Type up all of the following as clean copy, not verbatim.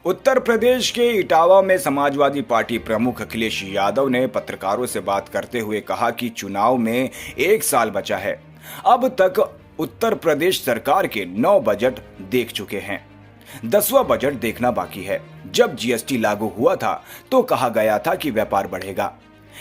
उत्तर प्रदेश के इटावा में समाजवादी पार्टी प्रमुख अखिलेश यादव ने पत्रकारों से बात करते हुए कहा कि चुनाव में 1 साल बचा है। अब तक उत्तर प्रदेश सरकार के 9 बजट देख चुके हैं, 10वां बजट देखना बाकी है। जब जीएसटी लागू हुआ था तो कहा गया था कि व्यापार बढ़ेगा।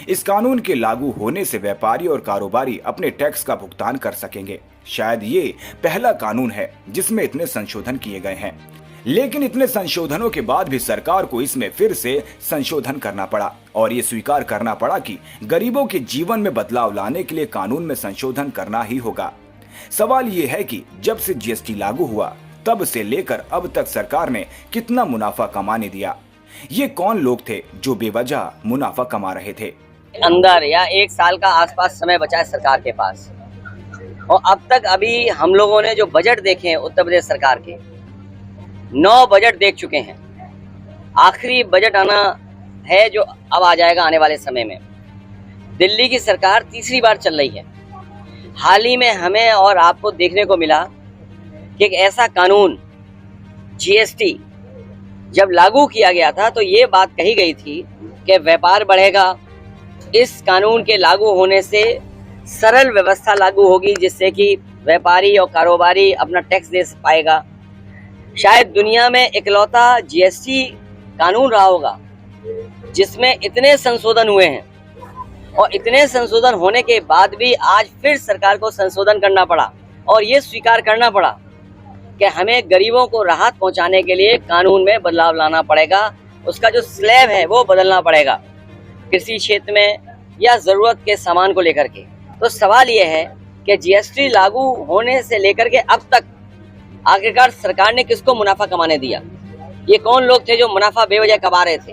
इस कानून के लागू होने से व्यापारी और कारोबारी अपने टैक्स का भुगतान कर सकेंगे। शायद ये पहला कानून है जिसमें इतने संशोधन किए गए हैं, लेकिन इतने संशोधनों के बाद भी सरकार को इसमें फिर से संशोधन करना पड़ा और ये स्वीकार करना पड़ा कि गरीबों के जीवन में बदलाव लाने के लिए कानून में संशोधन करना ही होगा। सवाल ये है कि जब से जीएसटी लागू हुआ तब से लेकर अब तक सरकार ने कितना मुनाफा कमाने दिया? ये कौन लोग थे जो बेवजह मुनाफा कमा रहे थे? अंदर या 1 साल का आसपास समय बचा है सरकार के पास, और अब तक अभी हम लोगों ने जो बजट देखे हैं उत्तर प्रदेश सरकार के 9 बजट देख चुके हैं। आखिरी बजट आना है जो अब आ जाएगा आने वाले समय में। दिल्ली की सरकार तीसरी बार चल रही है। हाल ही में हमें और आपको देखने को मिला कि एक ऐसा कानून जीएसटी जब लागू किया गया था तो ये बात कही गई थी कि व्यापार बढ़ेगा। इस कानून के लागू होने से सरल व्यवस्था लागू होगी जिससे कि व्यापारी और कारोबारी अपना टैक्स दे पाएगा। शायद दुनिया में इकलौता जीएसटी कानून रहा होगा जिसमें इतने संशोधन हुए हैं, और इतने संशोधन होने के बाद भी आज फिर सरकार को संशोधन करना पड़ा और ये स्वीकार करना पड़ा कि हमें गरीबों को राहत पहुंचाने के लिए कानून में बदलाव लाना पड़ेगा। उसका जो स्लैब है वो बदलना पड़ेगा कृषि क्षेत्र में या जरूरत के सामान को लेकर के। तो सवाल ये है कि जीएसटी लागू होने से लेकर के अब तक आखिरकार सरकार ने किसको मुनाफा कमाने दिया? ये कौन लोग थे जो मुनाफा बेवजह कमा रहे थे?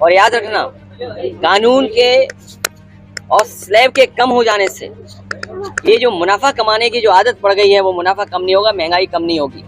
और याद रखना, कानून के और स्लैब के कम हो जाने से ये जो मुनाफा कमाने की जो आदत पड़ गई है वो मुनाफा कम नहीं होगा, महंगाई कम नहीं होगी।